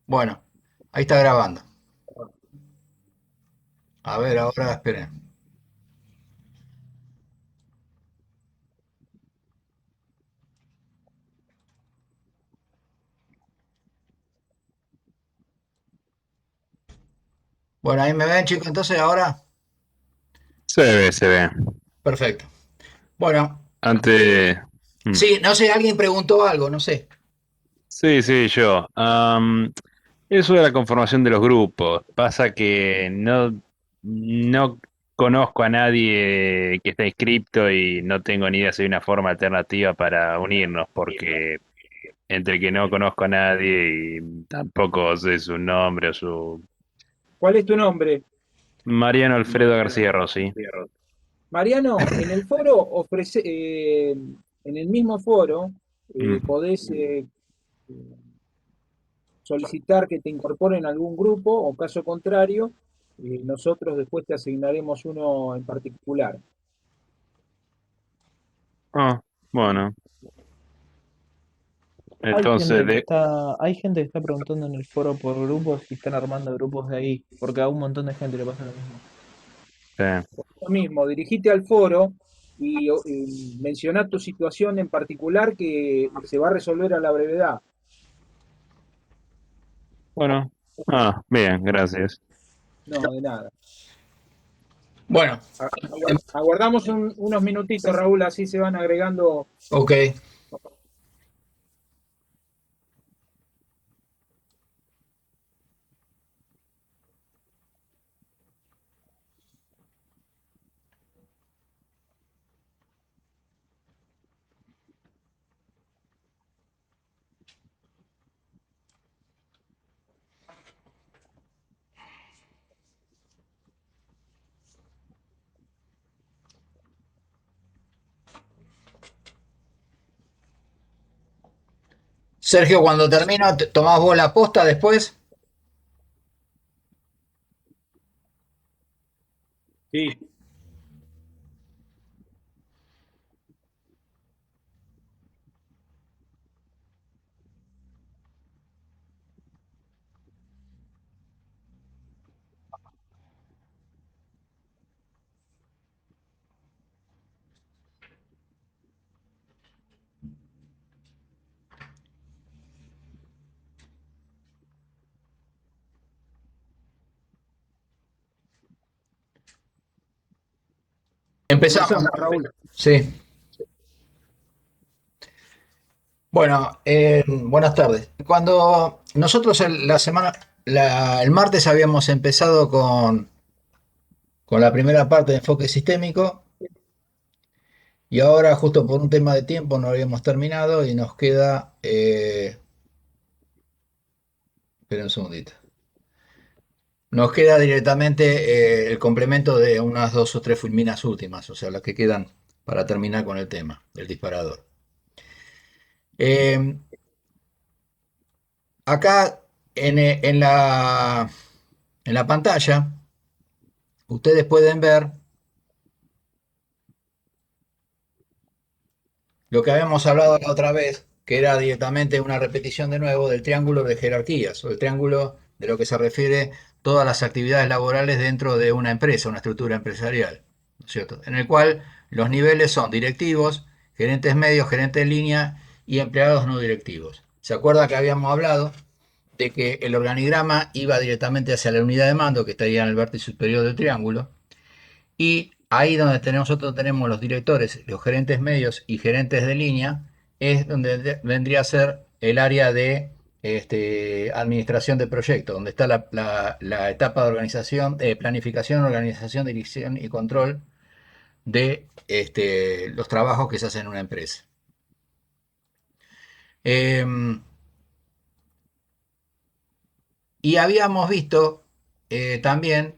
Bueno, ahí está grabando. A ver, ahora esperen. Bueno, ahí me ven, chicos, entonces ahora. Se ve, se ve. Perfecto. Bueno, Antes, mm, sí, no sé, alguien preguntó algo, no sé. sí, sí, yo. Eso de la conformación de los grupos. Pasa que no conozco a nadie que esté inscripto y no tengo ni idea si hay una forma alternativa para unirnos, porque entre que no conozco a nadie y tampoco sé su nombre o su... ¿Cuál es tu nombre? Mariano Alfredo García Rossi. Mariano, en el foro en el mismo foro Mm. podés solicitar que te incorporen a algún grupo o caso contrario, nosotros después te asignaremos uno en particular. Ah, bueno. Hay Entonces, gente que está preguntando en el foro por grupos y están armando grupos de ahí, porque a un montón de gente le pasa lo mismo. eh, Lo mismo, dirigite al foro y mencioná tu situación en particular que se va a resolver a la brevedad. bueno. Ah, bien, gracias. No, de nada. Bueno, Aguardamos unos minutitos, Raúl, así se van agregando. ok. Sergio, cuando termino, ¿tomás vos la posta después? Sí. Empezamos. Comenzamos, Raúl. Sí. Bueno, buenas tardes. Cuando nosotros la semana, el martes habíamos empezado con la primera parte de enfoque sistémico y ahora justo por un tema de tiempo no habíamos terminado y nos queda, espera un segundito, nos queda directamente el complemento de unas dos o tres fulminas últimas, o sea, las que quedan para terminar con el tema del disparador. Eh, acá en la pantalla ustedes pueden ver lo que habíamos hablado la otra vez, que era directamente una repetición de nuevo del triángulo de jerarquías, o el triángulo de lo que se refiere todas las actividades laborales dentro de una empresa, una estructura empresarial, ¿no es cierto? En el cual los niveles son directivos, gerentes medios, gerentes de línea y empleados no directivos. ¿Se acuerda que habíamos hablado de que el organigrama iba directamente hacia la unidad de mando que estaría en el vértice superior del triángulo? Y ahí donde nosotros tenemos los directores, los gerentes medios y gerentes de línea, es donde vendría a ser el área de administración de proyectos, donde está la etapa de organización, de planificación, organización, dirección y control de los trabajos que se hacen en una empresa. Eh, y habíamos visto también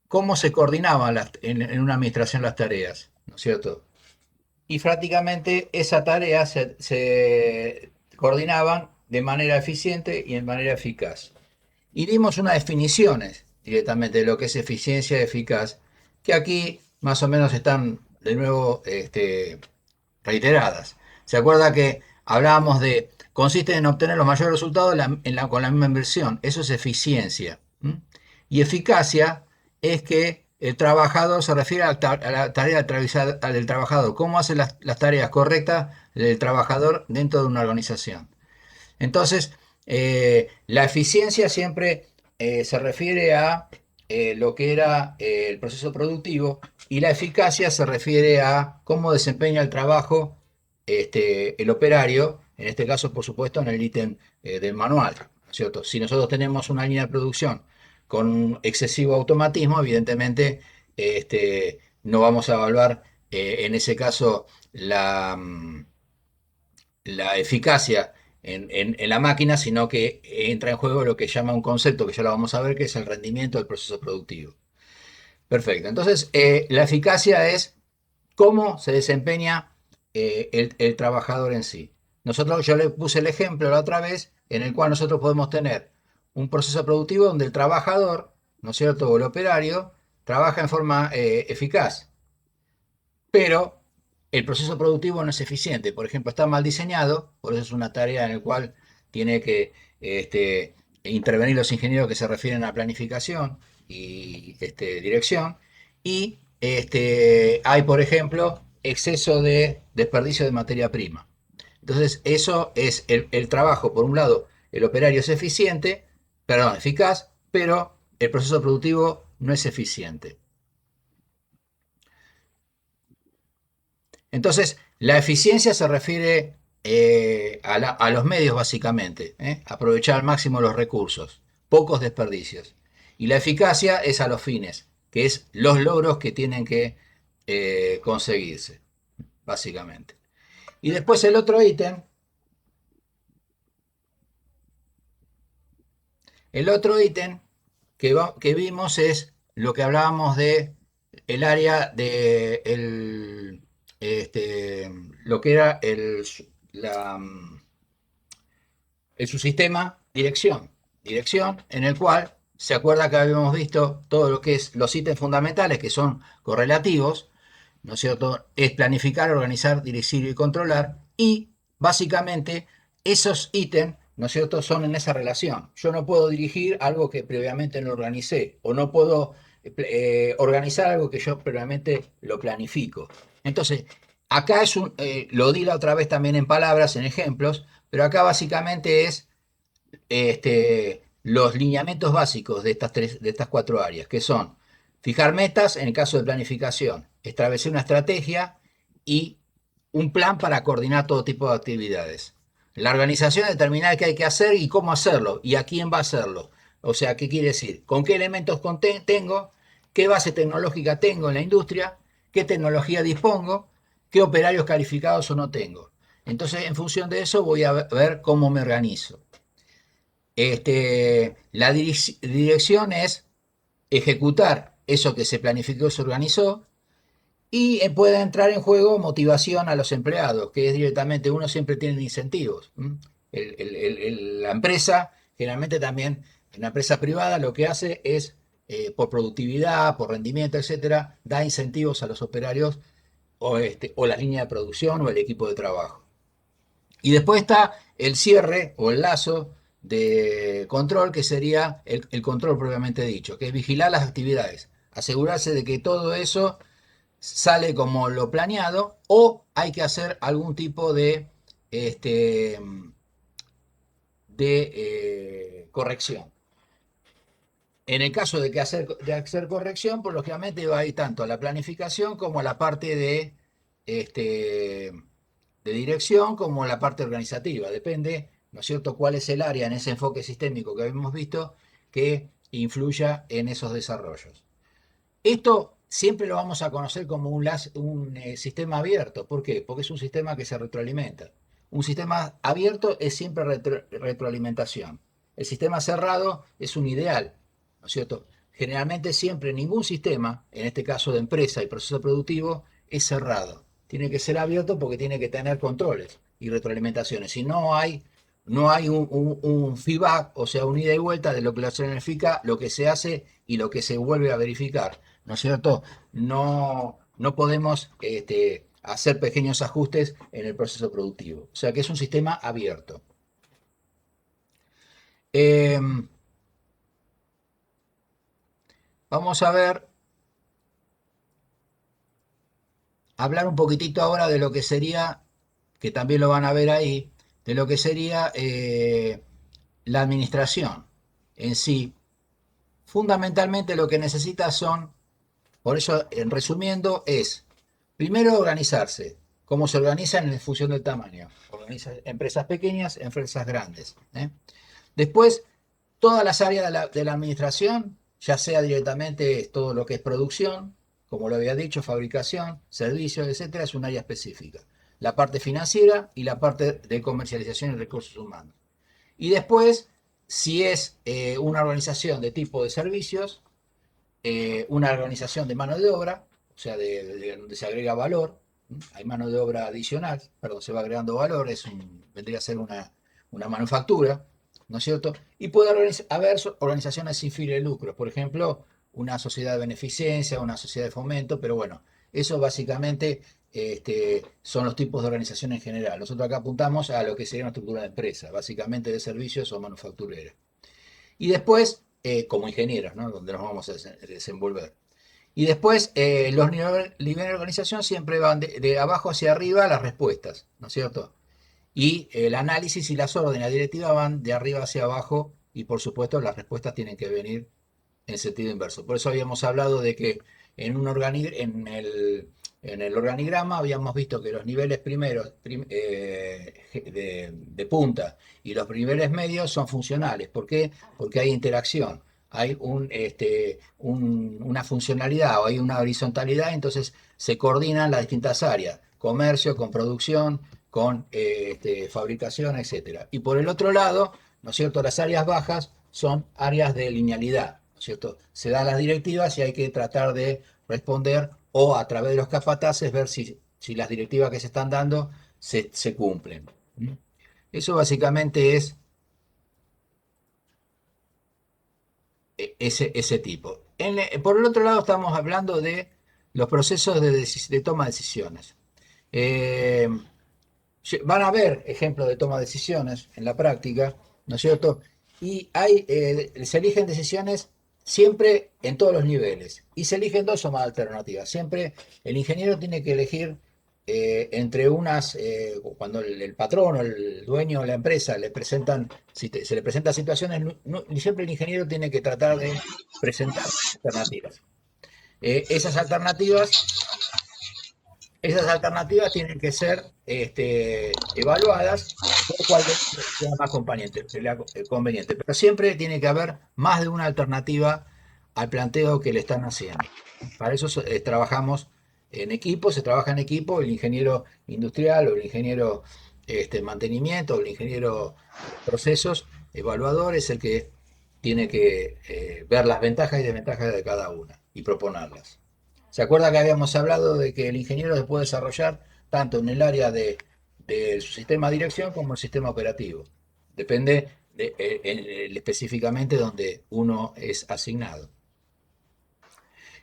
cómo se coordinaban en una administración las tareas, ¿no es cierto? Y prácticamente esa tarea se coordinaban de manera eficiente y de manera eficaz. Y dimos unas definiciones directamente de lo que es eficiencia eficaz, que aquí más o menos están de nuevo reiteradas. ¿Se acuerda que hablábamos de consiste en obtener los mayores resultados con la misma inversión. Eso es eficiencia. Y eficacia es que el trabajador se refiere a la tarea del trabajador. ¿Cómo hace las tareas correctas del trabajador dentro de una organización? Entonces, la eficiencia siempre se refiere a lo que era el proceso productivo, y la eficacia se refiere a cómo desempeña el trabajo el operario, en este caso, por supuesto, en el ítem del manual, ¿no es cierto? Si nosotros tenemos una línea de producción con un excesivo automatismo, evidentemente no vamos a evaluar en ese caso la eficacia en la máquina, sino que entra en juego lo que llama un concepto que ya lo vamos a ver, que es el rendimiento del proceso productivo. Perfecto. Entonces, la eficacia es cómo se desempeña el trabajador en sí. Yo le puse el ejemplo la otra vez en el cual nosotros podemos tener un proceso productivo donde el trabajador, ¿no es cierto?, o el operario, trabaja en forma eficaz, pero el proceso productivo no es eficiente. Por ejemplo, está mal diseñado, por eso es una tarea en la cual tiene que intervenir los ingenieros que se refieren a planificación y dirección. Y hay, por ejemplo, exceso de desperdicio de materia prima. Entonces, eso es el trabajo. Por un lado, el operario es eficaz, pero el proceso productivo no es eficiente. Entonces, la eficiencia se refiere a los medios, básicamente, aprovechar al máximo los recursos, pocos desperdicios. Y la eficacia es a los fines, que es los logros que tienen que conseguirse, básicamente. Y después el otro ítem que vimos es lo que hablábamos de el área de lo que era el subsistema dirección, en el cual se acuerda que habíamos visto todo lo que es los ítems fundamentales, que son correlativos, ¿no es cierto? Es planificar, organizar, dirigir y controlar, y básicamente esos ítems, ¿no es cierto?, son en esa relación. Yo no puedo dirigir algo que previamente no organicé, o no puedo organizar algo que yo previamente lo planifico. Entonces, acá lo di la otra vez también en palabras, en ejemplos, pero acá básicamente es los lineamientos básicos de estas 4 áreas, que son fijar metas en el caso de planificación, establecer una estrategia y un plan para coordinar todo tipo de actividades. La organización determinar qué hay que hacer y cómo hacerlo y a quién va a hacerlo. O sea, ¿qué quiere decir? ¿Con qué elementos tengo? ¿Qué base tecnológica tengo en la industria? ¿Qué tecnología dispongo? ¿Qué operarios calificados o no tengo? Entonces, en función de eso, voy a ver cómo me organizo. La dirección es ejecutar eso que se planificó, se organizó, y puede entrar en juego motivación a los empleados, que es directamente, uno siempre tiene incentivos. La empresa, generalmente también, una empresa privada lo que hace es, por productividad, por rendimiento, etcétera, da incentivos a los operarios o la línea de producción o el equipo de trabajo. Y después está el cierre o el lazo de control, que sería el control propiamente dicho, que es vigilar las actividades, asegurarse de que todo eso sale como lo planeado, o hay que hacer algún tipo de corrección. En el caso de hacer corrección, pues lógicamente va a ir tanto a la planificación como a la parte de dirección, como a la parte organizativa. Depende, ¿no es cierto?, cuál es el área en ese enfoque sistémico que habíamos visto que influya en esos desarrollos. Esto siempre lo vamos a conocer como un sistema abierto. ¿Por qué? Porque es un sistema que se retroalimenta. Un sistema abierto es siempre retroalimentación. El sistema cerrado es un ideal, ¿no es cierto? Generalmente siempre ningún sistema, en este caso de empresa y proceso productivo, es cerrado. Tiene que ser abierto porque tiene que tener controles y retroalimentaciones. Si no hay un feedback, o sea, un ida y vuelta de lo que se planifica, lo que se hace y lo que se vuelve a verificar, ¿no es cierto? No podemos hacer pequeños ajustes en el proceso productivo. O sea que es un sistema abierto. Vamos a ver, hablar un poquitito ahora de lo que sería, que también lo van a ver ahí, de lo que sería la administración en sí. Fundamentalmente lo que necesita son, por eso en resumiendo, es primero organizarse. ¿Cómo se organizan? En función del tamaño. Organiza empresas pequeñas, empresas grandes. Después, todas las áreas de la administración, ya sea directamente todo lo que es producción, como lo había dicho, fabricación, servicios, etcétera, es un área específica. La parte financiera y la parte de comercialización y recursos humanos. Y después, si es una organización de tipo de servicios, una organización de mano de obra, o sea, donde se agrega valor, hay mano de obra adicional, perdón, se va agregando valor, vendría a ser una manufactura, ¿no es cierto? Y puede haber organizaciones sin fines de lucro, por ejemplo, una sociedad de beneficencia, una sociedad de fomento, pero bueno, eso básicamente son los tipos de organización en general. Nosotros acá apuntamos a lo que sería una estructura de empresa, básicamente de servicios o manufacturera. Y después, como ingenieros, ¿no? Donde nos vamos a desenvolver. Y después, los niveles de organización siempre van de abajo hacia arriba las respuestas, ¿no es cierto? Y el análisis y las órdenes, la directiva van de arriba hacia abajo y por supuesto las respuestas tienen que venir en sentido inverso. Por eso habíamos hablado de que en el organigrama habíamos visto que los niveles primeros de punta y los niveles medios son funcionales. ¿Por qué? Porque hay interacción, hay una funcionalidad o hay una horizontalidad, entonces se coordinan las distintas áreas, comercio con producción, con fabricación, etcétera. Y por el otro lado, ¿no es cierto? Las áreas bajas son áreas de linealidad, ¿no es cierto? Se dan las directivas y hay que tratar de responder o a través de los capataces ver si las directivas que se están dando se cumplen. Eso básicamente es ese tipo. Por el otro lado estamos hablando de los procesos de toma de decisiones. Eh, Van a haber ejemplos de toma de decisiones en la práctica, ¿no es cierto? Y se eligen decisiones siempre en todos los niveles. Y se eligen dos o más alternativas. Siempre el ingeniero tiene que elegir entre cuando el patrón o el dueño de la empresa le presentan, se le presentan situaciones, siempre el ingeniero tiene que tratar de presentar alternativas. Esas alternativas esas alternativas tienen que ser evaluadas por cuál sea más conveniente. Pero siempre tiene que haber más de una alternativa al planteo que le están haciendo. Para eso trabajamos en equipo, se trabaja en equipo, el ingeniero industrial o el ingeniero mantenimiento o el ingeniero procesos, evaluador, es el que tiene que ver las ventajas y desventajas de cada una y proponerlas. ¿Se acuerda que habíamos hablado de que el ingeniero se puede desarrollar tanto en el área de su sistema de dirección como el sistema operativo? Depende específicamente donde uno es asignado.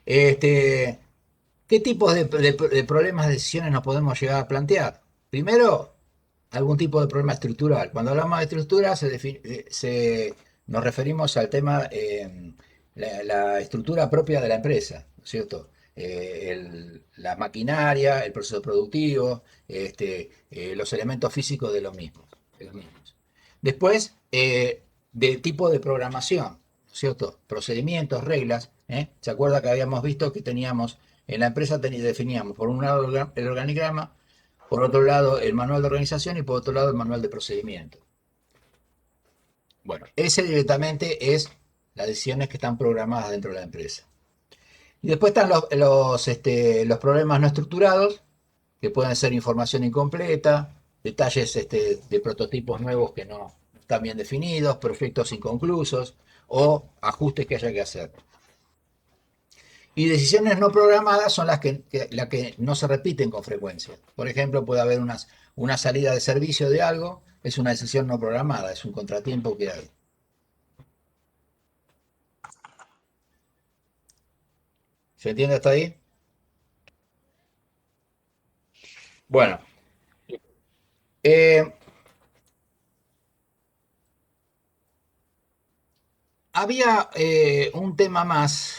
Este, ¿Qué tipos de problemas de decisiones nos podemos llegar a plantear? Primero, algún tipo de problema estructural. Cuando hablamos de estructura, nos referimos al tema, la estructura propia de la empresa, ¿no es cierto? La maquinaria, el proceso productivo, los elementos físicos de los mismos. Después, de tipo de programación, ¿no es cierto? Procedimientos, reglas. ¿Se acuerda que habíamos visto que teníamos, en la empresa definíamos por un lado el organigrama, por otro lado el manual de organización y por otro lado el manual de procedimiento? Bueno, ese directamente es las decisiones que están programadas dentro de la empresa. Y después están los problemas no estructurados, que pueden ser información incompleta, detalles de prototipos nuevos que no están bien definidos, proyectos inconclusos o ajustes que haya que hacer. Y decisiones no programadas son las que no se repiten con frecuencia. Por ejemplo, puede haber una salida de servicio de algo, es una decisión no programada, es un contratiempo que hay. ¿Se entiende hasta ahí? Bueno, eh, había un tema más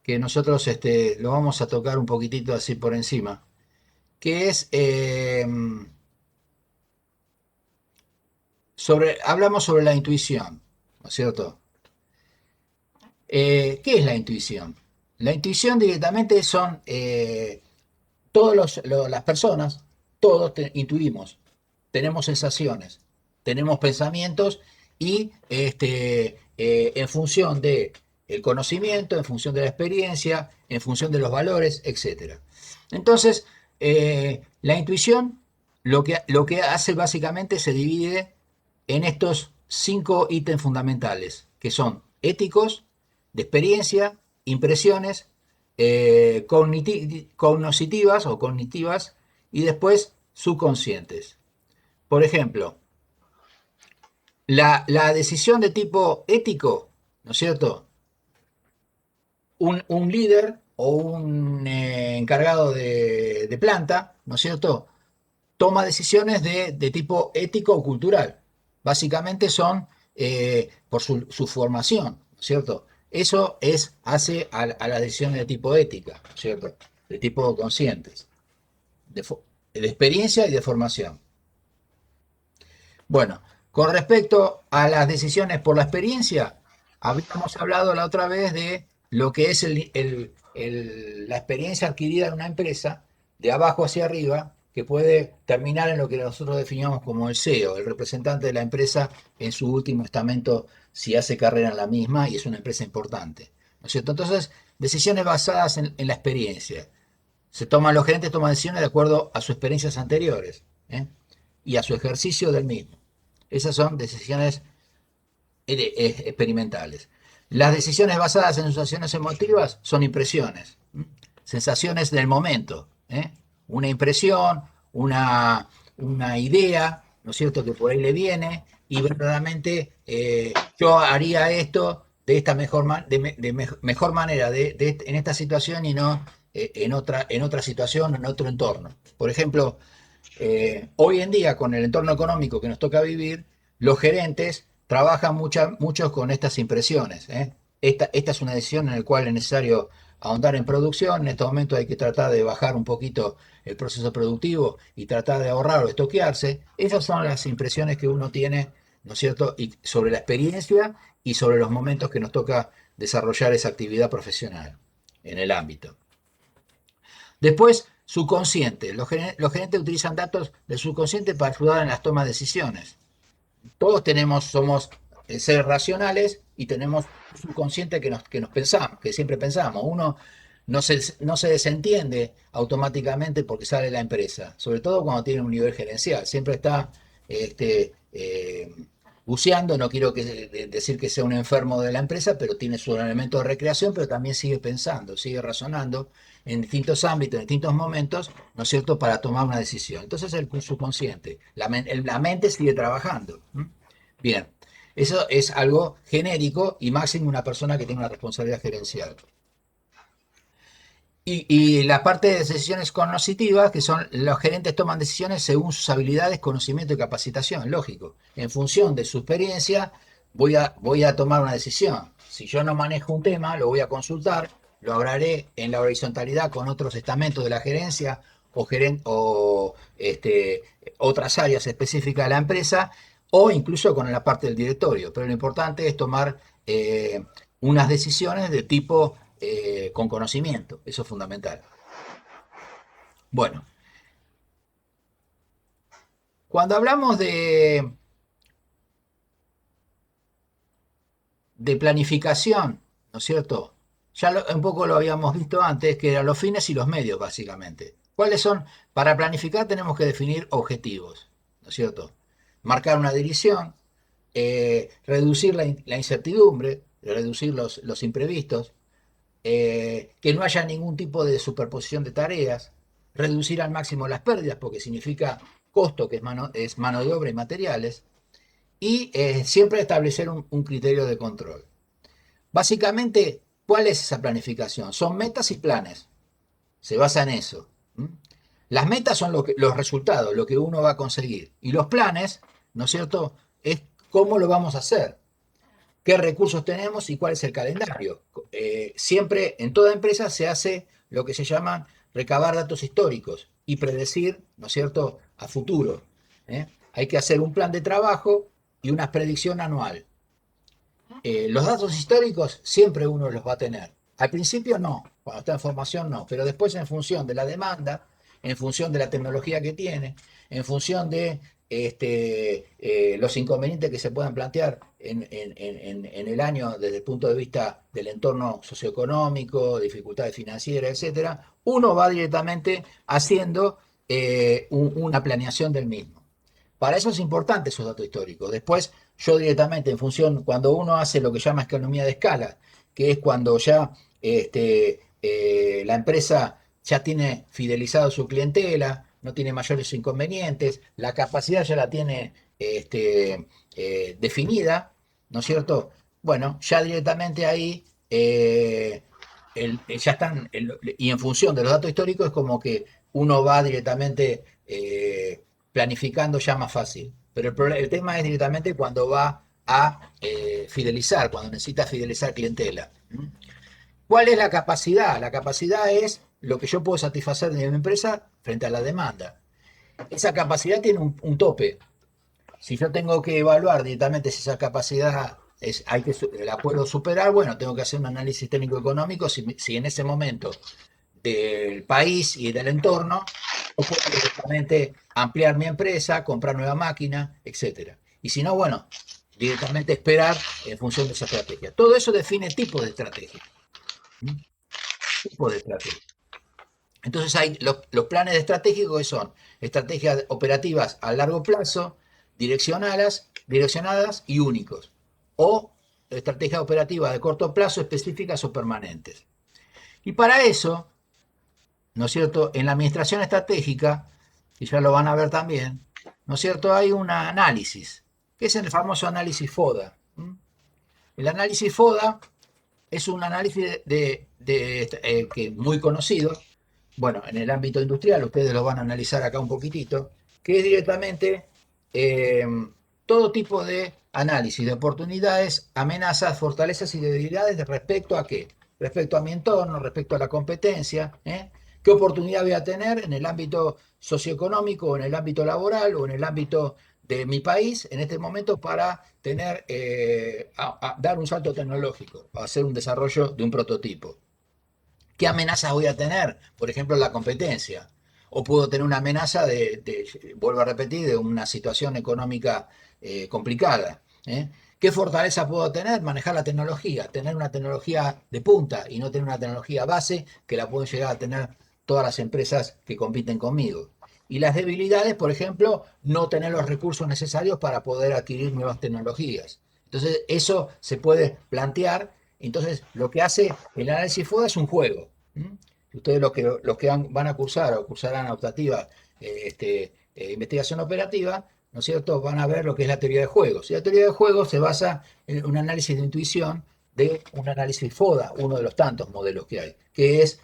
que nosotros lo vamos a tocar un poquitito así por encima, que es hablamos sobre la intuición, ¿no es cierto? ¿Qué es la intuición? La intuición directamente son las personas, todos intuimos, tenemos sensaciones, tenemos pensamientos y en función de el conocimiento, en función de la experiencia, en función de los valores, etc. Entonces, la intuición lo que hace básicamente se divide en estos 5 ítems fundamentales, que son éticos, de experiencia, impresiones, cognitivas o cognitivas y después subconscientes. Por ejemplo, la decisión de tipo ético, ¿no es cierto? Un líder o un encargado de planta, ¿no es cierto? Toma decisiones de tipo ético o cultural. Básicamente son por su formación, ¿no es cierto? Eso hace a las decisiones de tipo ética, ¿no es cierto? De tipo conscientes, de experiencia y de formación. Bueno, con respecto a las decisiones por la experiencia, habíamos hablado la otra vez de lo que es la experiencia adquirida en una empresa, de abajo hacia arriba, que puede terminar en lo que nosotros definimos como el CEO, el representante de la empresa en su último estamento, si hace carrera en la misma y es una empresa importante, ¿no es cierto? Entonces, decisiones basadas en la experiencia. Los gerentes toman decisiones de acuerdo a sus experiencias anteriores, ¿eh? Y a su ejercicio del mismo. Esas son decisiones experimentales. Las decisiones basadas en sensaciones emotivas son impresiones, sensaciones del momento, ¿eh? Una impresión, una idea, ¿no es cierto?, que por ahí le viene y verdaderamente yo haría esto de esta mejor manera en esta situación y no en otra situación, en otro entorno. Por ejemplo, hoy en día, con el entorno económico que nos toca vivir, los gerentes trabajan muchos con estas impresiones, ¿eh? Esta es una decisión en la cual es necesario ahondar en producción. En este momento hay que tratar de bajar un poquito el proceso productivo y tratar de ahorrar o estoquearse. Esas son las impresiones que uno tiene, ¿no es cierto?, y sobre la experiencia y sobre los momentos que nos toca desarrollar esa actividad profesional en el ámbito. Después, subconsciente. Los gerentes utilizan datos del subconsciente para ayudar en las tomas de decisiones. Todos somos seres racionales y tenemos un subconsciente que nos pensamos, que siempre pensamos. Uno no se desentiende automáticamente porque sale de la empresa, sobre todo cuando tiene un nivel gerencial. Siempre está buceando, no quiero decir que sea un enfermo de la empresa, pero tiene su elemento de recreación, pero también sigue pensando, sigue razonando en distintos ámbitos, en distintos momentos, ¿no es cierto?, para tomar una decisión. Entonces el subconsciente, la mente sigue trabajando. Bien, eso es algo genérico y máximo una persona que tiene una responsabilidad gerencial. Y la parte de decisiones cognitivas, que son los gerentes toman decisiones según sus habilidades, conocimiento y capacitación, lógico. En función de su experiencia, voy a tomar una decisión. Si yo no manejo un tema, lo voy a consultar, lo hablaré en la horizontalidad con otros estamentos de la gerencia o otras áreas específicas de la empresa, o incluso con la parte del directorio. Pero lo importante es tomar unas decisiones de tipo con conocimiento, eso es fundamental. Bueno, cuando hablamos de planificación, ¿no es cierto? Ya un poco lo habíamos visto antes, que eran los fines y los medios, básicamente. ¿Cuáles son? Para planificar tenemos que definir objetivos, ¿no es cierto? Marcar una dirección, reducir la incertidumbre, reducir los imprevistos, que no haya ningún tipo de superposición de tareas, reducir al máximo las pérdidas, porque significa costo, que es mano de obra y materiales, y siempre establecer un criterio de control. Básicamente, ¿cuál es esa planificación? Son metas y planes, se basa en eso. Las metas son los resultados, lo que uno va a conseguir, y los planes, ¿no es cierto?, es cómo lo vamos a hacer. qué recursos tenemos y cuál es el calendario. Siempre en toda empresa se hace lo que se llama recabar datos históricos y predecir, ¿no es cierto?, a futuro. Hay que hacer un plan de trabajo y una predicción anual. Los datos históricos siempre uno los va a tener. Al principio no, cuando está en formación no, pero después en función de la demanda, en función de la tecnología que tiene, en función de los inconvenientes que se puedan plantear en el año desde el punto de vista del entorno socioeconómico, dificultades financieras, etcétera, uno va directamente haciendo una planeación del mismo. Para eso es importante esos datos históricos. Después, yo directamente, en función, cuando uno hace lo que llama economía de escala, que es cuando ya la empresa ya tiene fidelizado su clientela, no tiene mayores inconvenientes, la capacidad ya la tiene definida, ¿no es cierto? Bueno, ya directamente ahí ya están, y en función de los datos históricos es como que uno va directamente planificando ya más fácil. Pero el tema es directamente cuando va a fidelizar, cuando necesita fidelizar clientela. ¿Cuál es la capacidad? La capacidad es lo que yo puedo satisfacer de mi empresa frente a la demanda. Esa capacidad tiene un tope. Si yo tengo que evaluar directamente si esa capacidad la puedo superar, bueno, tengo que hacer un análisis técnico-económico si en ese momento del país y del entorno, yo puedo directamente ampliar mi empresa, comprar nueva máquina, etcétera. Y si no, bueno, directamente esperar en función de esa estrategia. Todo eso define tipo de estrategia. Tipo de estrategia. Entonces hay los planes estratégicos que son estrategias operativas a largo plazo, direccionadas y únicos. O estrategias operativas de corto plazo, específicas o permanentes. Y para eso, ¿no es cierto?, en la administración estratégica, y ya lo van a ver también, ¿no es cierto?, hay un análisis, que es el famoso análisis FODA. El análisis FODA es un análisis que es muy conocido, bueno, en el ámbito industrial, ustedes lo van a analizar acá un poquitito, que es directamente todo tipo de análisis de oportunidades, amenazas, fortalezas y debilidades respecto a qué, respecto a mi entorno, respecto a la competencia, qué oportunidad voy a tener en el ámbito socioeconómico, o en el ámbito laboral, o en el ámbito de mi país en este momento para tener, dar un salto tecnológico, hacer un desarrollo de un prototipo. ¿Qué amenazas voy a tener? Por ejemplo, la competencia. O puedo tener una amenaza vuelvo a repetir, de una situación económica complicada. ¿Qué fortaleza puedo tener? Manejar la tecnología, tener una tecnología de punta y no tener una tecnología base que la pueden llegar a tener todas las empresas que compiten conmigo. Y las debilidades, por ejemplo, no tener los recursos necesarios para poder adquirir nuevas tecnologías. Entonces, eso se puede plantear. Entonces, lo que hace el análisis FODA es un juego. Ustedes los que van a cursar o cursarán optativa investigación operativa, ¿no es cierto?, van a ver lo que es la teoría de juegos. Y la teoría de juegos se basa en un análisis de intuición de un análisis FODA, uno de los tantos modelos que hay, que es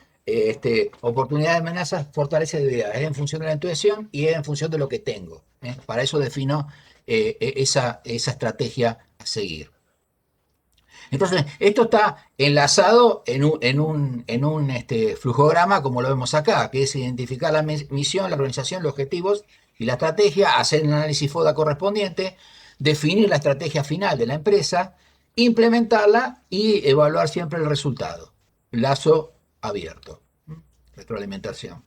oportunidades, amenazas, fortalezas y debilidades. Es en función de la intuición y es en función de lo que tengo. Para eso defino esa estrategia a seguir. Entonces, esto está enlazado en un flujograma, como lo vemos acá, que es identificar la misión, la organización, los objetivos y la estrategia, hacer el análisis FODA correspondiente, definir la estrategia final de la empresa, implementarla y evaluar siempre el resultado. Lazo abierto. Retroalimentación.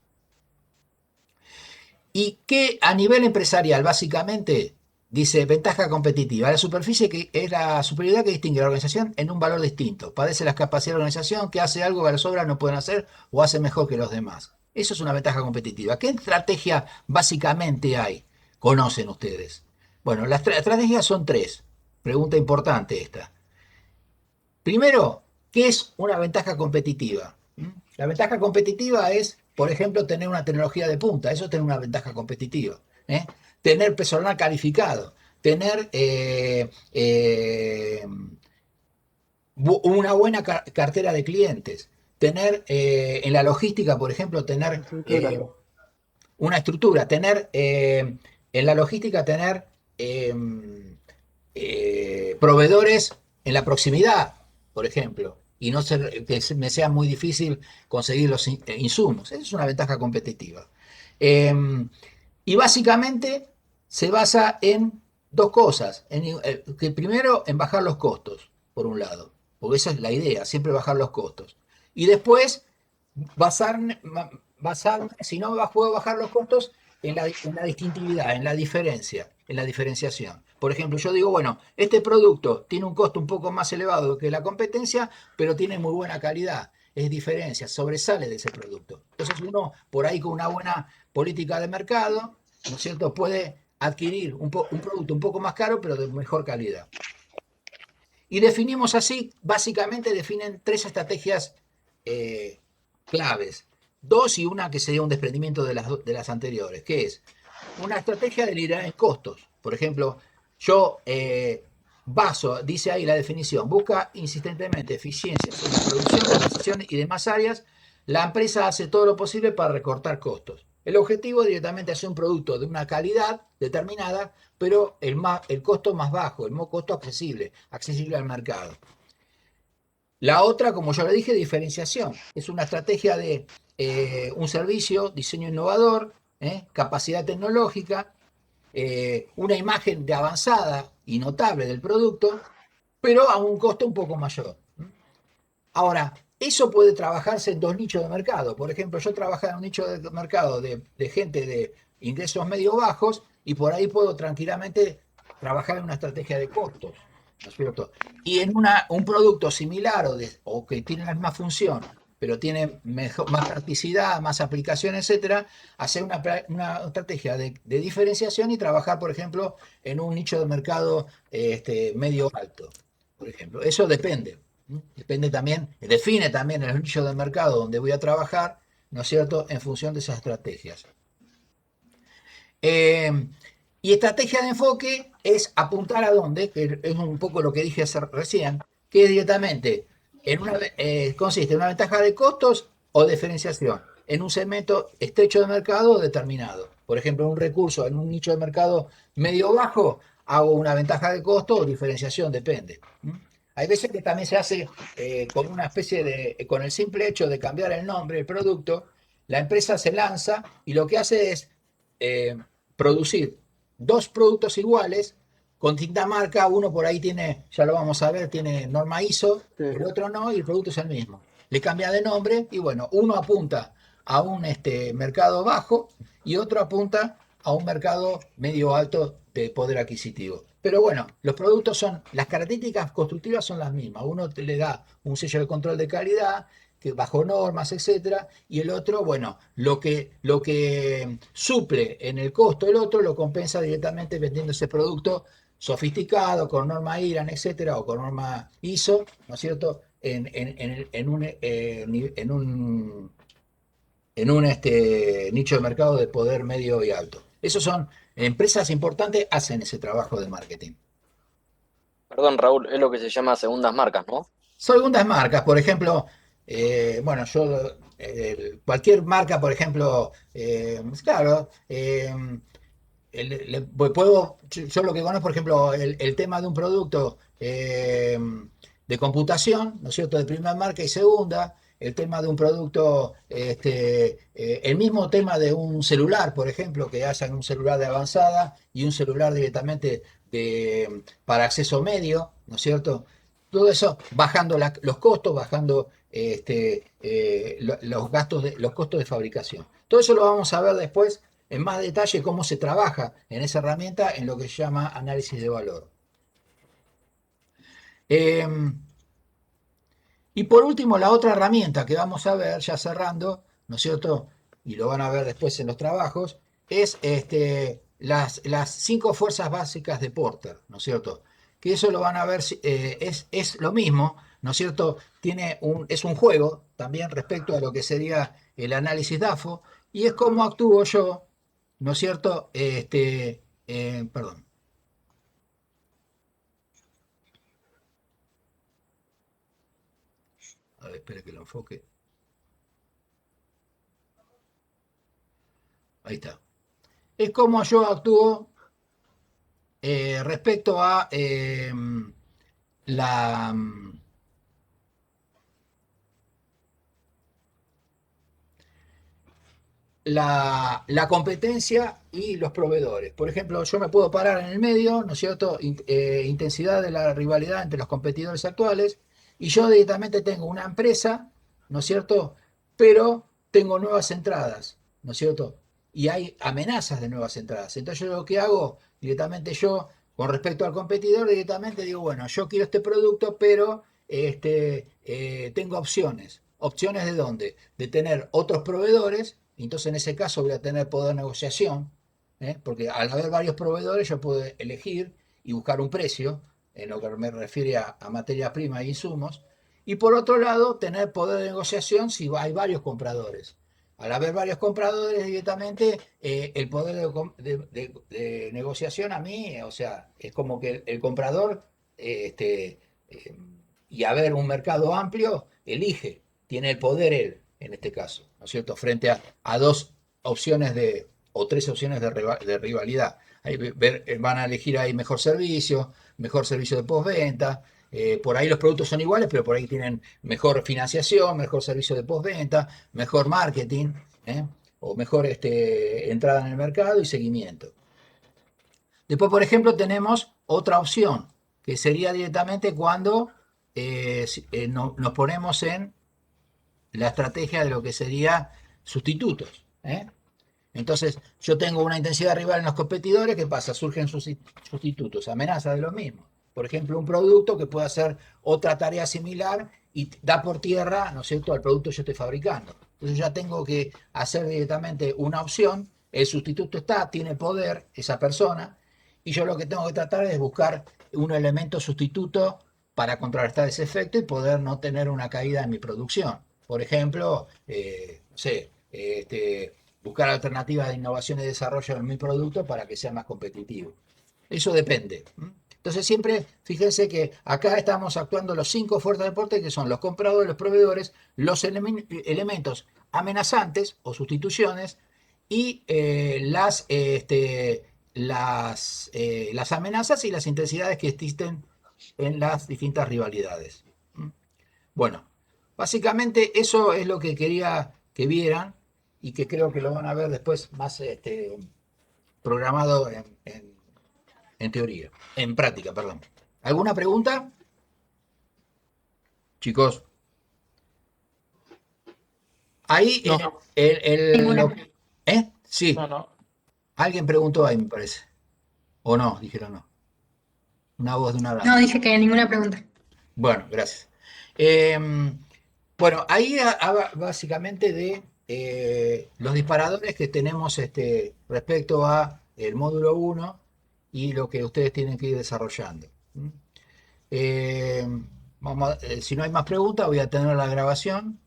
Y que a nivel empresarial, básicamente, dice ventaja competitiva. La superficie que es la superioridad que distingue a la organización en un valor distinto. Padece las capacidades de la organización que hace algo que las otras no pueden hacer o hace mejor que los demás. Eso es una ventaja competitiva. ¿Qué estrategia básicamente hay? ¿Conocen ustedes? Bueno, las estrategias son tres. Pregunta importante esta. Primero, ¿qué es una ventaja competitiva? La ventaja competitiva es, por ejemplo, tener una tecnología de punta. Eso es tener una ventaja competitiva. Tener personal calificado, tener una buena cartera de clientes, tener en la logística, por ejemplo, tener una estructura, tener en la logística, tener proveedores en la proximidad, por ejemplo, y no me sea muy difícil conseguir los insumos. Esa es una ventaja competitiva. Eh, y básicamente se basa en dos cosas. Que primero, en bajar los costos, por un lado, porque esa es la idea, siempre bajar los costos. Y después, basarme, si no puedo bajar los costos, en la distintividad, en la diferenciación. Por ejemplo, yo digo, bueno, este producto tiene un costo un poco más elevado que la competencia, pero tiene muy buena calidad. Es diferencia, sobresale de ese producto. Entonces uno, por ahí con una buena política de mercado, ¿no es cierto?, puede adquirir un producto un poco más caro, pero de mejor calidad. Y definimos así, básicamente definen tres estrategias eh, claves. Dos y una que sería un desprendimiento de las anteriores, que es una estrategia de liderar en costos. Por ejemplo, yo baso, dice ahí la definición, busca insistentemente eficiencias en la producción, organización y demás áreas. La empresa hace todo lo posible para recortar costos. El objetivo es directamente hacer un producto de una calidad determinada, pero el costo más bajo, el costo accesible al mercado. La otra, como yo le dije, diferenciación. Es una estrategia de un servicio, diseño innovador, capacidad tecnológica, una imagen de avanzada y notable del producto, pero a un costo un poco mayor. Ahora, eso puede trabajarse en dos nichos de mercado. Por ejemplo, yo trabajo en un nicho de mercado de gente de ingresos medio bajos y por ahí puedo tranquilamente trabajar en una estrategia de costos, ¿no es cierto? Y en un producto similar o que tiene la misma función, pero tiene más practicidad, más aplicación, etcétera, hacer una estrategia de diferenciación y trabajar, por ejemplo, en un nicho de mercado medio alto, por ejemplo. Eso depende. Depende también, define también el nicho de mercado donde voy a trabajar, ¿no es cierto?, en función de esas estrategias. Y estrategia de enfoque es apuntar a dónde, que es un poco lo que dije recién, que es directamente consiste en una ventaja de costos o diferenciación en un segmento estrecho de mercado determinado. Por ejemplo, en un recurso, en un nicho de mercado medio bajo, hago una ventaja de costo o diferenciación, depende. Hay veces que también se hace con una especie con el simple hecho de cambiar el nombre del producto, la empresa se lanza y lo que hace es eh, producir dos productos iguales con tinta marca. Uno por ahí tiene, ya lo vamos a ver, tiene norma ISO, Sí. el otro no, y el producto es el mismo. Le cambia de nombre y bueno, uno apunta a un mercado bajo y otro apunta a un mercado medio alto de poder adquisitivo. Pero bueno, los productos las características constructivas son las mismas. Uno le da un sello de control de calidad, que bajo normas, etcétera, y el otro, bueno, lo que suple en el costo el otro lo compensa directamente vendiendo ese producto sofisticado, con norma IRAN, etcétera, o con norma ISO, ¿no es cierto?, en un nicho de mercado de poder medio y alto. Esos son empresas importantes, hacen ese trabajo de marketing. Perdón, Raúl, es lo que se llama segundas marcas, ¿no? Segundas marcas, por ejemplo, bueno, cualquier marca, por ejemplo, claro, yo lo que conozco, por ejemplo, el tema de un producto de computación, ¿no es cierto?, de primera marca y segunda, el tema de un producto, el mismo tema de un celular, por ejemplo, que hayan un celular de avanzada y un celular directamente para acceso medio, ¿no es cierto? Todo eso bajando los costos, bajando los gastos los costos de fabricación. Todo eso lo vamos a ver después en más detalle cómo se trabaja en esa herramienta en lo que se llama análisis de valor. Eh, y por último, la otra herramienta que vamos a ver, ya cerrando, ¿no es cierto? Y lo van a ver después en los trabajos, es las 5 fuerzas básicas de Porter, ¿no es cierto? Que eso lo van a ver, es lo mismo, ¿no es cierto? Es un juego también respecto a lo que sería el análisis DAFO, y es cómo actúo yo, ¿no es cierto? Perdón. A ver, espere que lo enfoque. Ahí está. Es como yo actúo respecto a la, la competencia y los proveedores. Por ejemplo, yo me puedo parar en el medio, ¿no es cierto? Intensidad de la rivalidad entre los competidores actuales, y yo directamente tengo una empresa, ¿no es cierto? Pero tengo nuevas entradas, ¿no es cierto? Y hay amenazas de nuevas entradas. Entonces yo lo que hago directamente yo, con respecto al competidor, directamente digo, bueno, yo quiero este producto, pero tengo opciones. ¿Opciones de dónde? De tener otros proveedores. Entonces en ese caso voy a tener poder de negociación, porque al haber varios proveedores yo puedo elegir y buscar un precio en lo que me refiere a materia prima e insumos. Y por otro lado, tener poder de negociación si hay varios compradores. Al haber varios compradores directamente, el poder de negociación a mí, o sea, es como que el comprador, eh, y haber un mercado amplio, elige, tiene el poder él, en este caso, ¿no es cierto? Frente a dos opciones o tres opciones de rivalidad. Ahí van a elegir ahí mejor servicio de postventa. Por ahí los productos son iguales, pero por ahí tienen mejor financiación, mejor servicio de postventa, mejor marketing, ¿eh? O mejor entrada en el mercado y seguimiento. Después, por ejemplo, tenemos otra opción, que sería directamente cuando nos ponemos en la estrategia de lo que sería sustitutos, ¿eh? Entonces, yo tengo una intensidad rival en los competidores, ¿qué pasa? Surgen sustitutos, amenazas de lo mismo. Por ejemplo, un producto que puede hacer otra tarea similar y da por tierra, ¿no es cierto?, al producto que yo estoy fabricando. Entonces ya tengo que hacer directamente una opción, el sustituto está, tiene poder esa persona, y yo lo que tengo que tratar es buscar un elemento sustituto para contrarrestar ese efecto y poder no tener una caída en mi producción. Por ejemplo, no sé, buscar alternativas de innovación y desarrollo en mi producto para que sea más competitivo. Eso depende. Entonces siempre, fíjense que acá estamos actuando los 5 fuerzas de deporte, que son los compradores, los proveedores, los elementos amenazantes o sustituciones y las amenazas y las intensidades que existen en las distintas rivalidades. Bueno, básicamente eso es lo que quería que vieran y que creo que lo van a ver después más programado en teoría, en práctica, perdón. ¿Alguna pregunta? Chicos, ahí No, Ninguna. Sí, no. alguien preguntó ahí, me parece. O no, dijeron no. Una voz de una No, dama. dije que ninguna pregunta. Bueno, gracias. Bueno, ahí básicamente de los disparadores que tenemos respecto a el módulo 1 y lo que ustedes tienen que ir desarrollando. ¿Mm? Si no hay más preguntas, voy a tener la grabación.